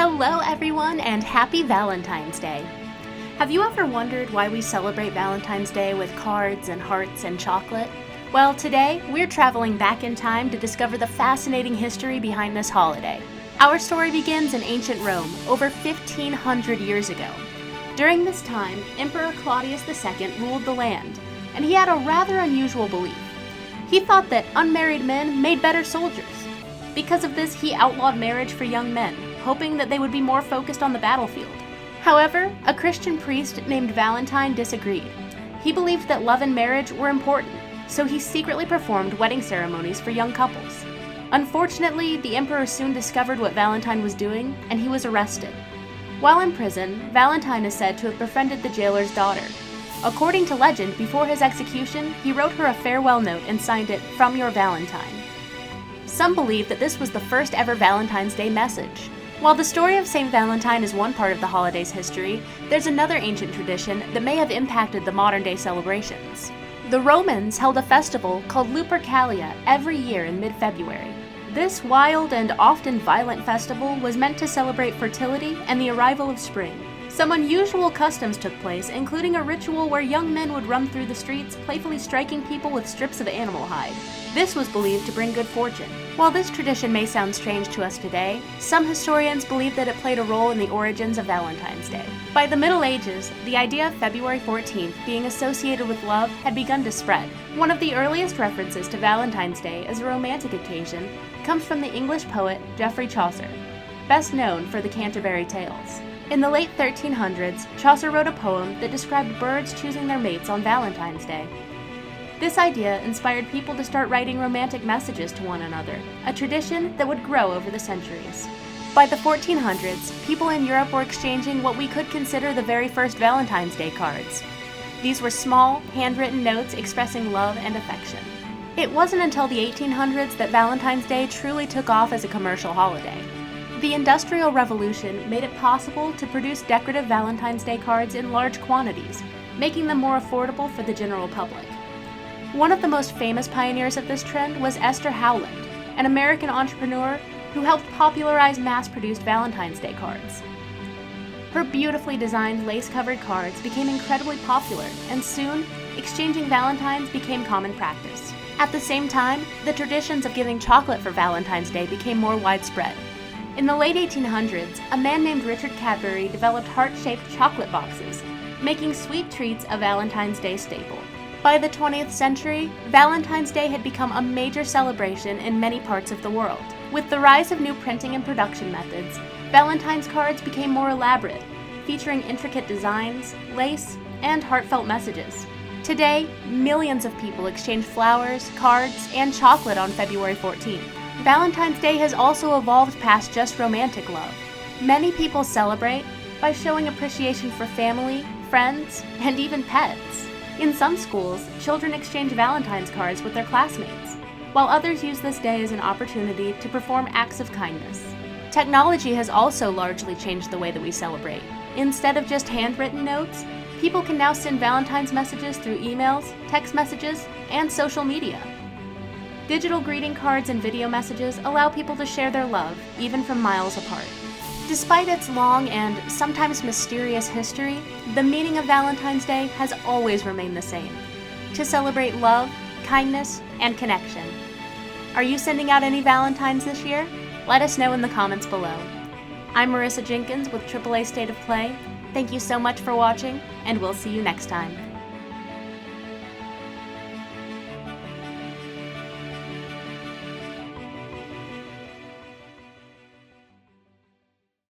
Hello everyone and happy Valentine's Day! Have you ever wondered why we celebrate Valentine's Day with cards and hearts and chocolate? Well, today we're traveling back in time to discover the fascinating history behind this holiday. Our story begins in ancient Rome, over 1,500 years ago. During this time, Emperor Claudius II ruled the land, and he had a rather unusual belief. He thought that unmarried men made better soldiers. Because of this, he outlawed marriage for young men, hoping that they would be more focused on the battlefield. However, a Christian priest named Valentine disagreed. He believed that love and marriage were important, so he secretly performed wedding ceremonies for young couples. Unfortunately, the emperor soon discovered what Valentine was doing, and he was arrested. While in prison, Valentine is said to have befriended the jailer's daughter. According to legend, before his execution, he wrote her a farewell note and signed it, "From your Valentine." Some believe that this was the first ever Valentine's Day message. While the story of St. Valentine is one part of the holiday's history, there's another ancient tradition that may have impacted the modern-day celebrations. The Romans held a festival called Lupercalia every year in mid-February. This wild and often violent festival was meant to celebrate fertility and the arrival of spring. Some unusual customs took place, including a ritual where young men would run through the streets, playfully striking people with strips of animal hide. This was believed to bring good fortune. While this tradition may sound strange to us today, some historians believe that it played a role in the origins of Valentine's Day. By the Middle Ages, the idea of February 14th being associated with love had begun to spread. One of the earliest references to Valentine's Day as a romantic occasion comes from the English poet Geoffrey Chaucer, best known for the Canterbury Tales. In the late 1300s, Chaucer wrote a poem that described birds choosing their mates on Valentine's Day. This idea inspired people to start writing romantic messages to one another, a tradition that would grow over the centuries. By the 1400s, people in Europe were exchanging what we could consider the very first Valentine's Day cards. These were small, handwritten notes expressing love and affection. It wasn't until the 1800s that Valentine's Day truly took off as a commercial holiday. The Industrial Revolution made it possible to produce decorative Valentine's Day cards in large quantities, making them more affordable for the general public. One of the most famous pioneers of this trend was Esther Howland, an American entrepreneur who helped popularize mass-produced Valentine's Day cards. Her beautifully designed lace-covered cards became incredibly popular, and soon, exchanging Valentines became common practice. At the same time, the traditions of giving chocolate for Valentine's Day became more widespread. In the late 1800s, a man named Richard Cadbury developed heart-shaped chocolate boxes, making sweet treats a Valentine's Day staple. By the 20th century, Valentine's Day had become a major celebration in many parts of the world. With the rise of new printing and production methods, Valentine's cards became more elaborate, featuring intricate designs, lace, and heartfelt messages. Today, millions of people exchange flowers, cards, and chocolate on February 14th. Valentine's Day has also evolved past just romantic love. Many people celebrate by showing appreciation for family, friends, and even pets. In some schools, children exchange Valentine's cards with their classmates, while others use this day as an opportunity to perform acts of kindness. Technology has also largely changed the way that we celebrate. Instead of just handwritten notes, people can now send Valentine's messages through emails, text messages, and social media. Digital greeting cards and video messages allow people to share their love, even from miles apart. Despite its long and sometimes mysterious history, the meaning of Valentine's Day has always remained the same: to celebrate love, kindness, and connection. Are you sending out any Valentines this year? Let us know in the comments below. I'm Marissa Jenkins with AAA State of Play. Thank you so much for watching, and we'll see you next time.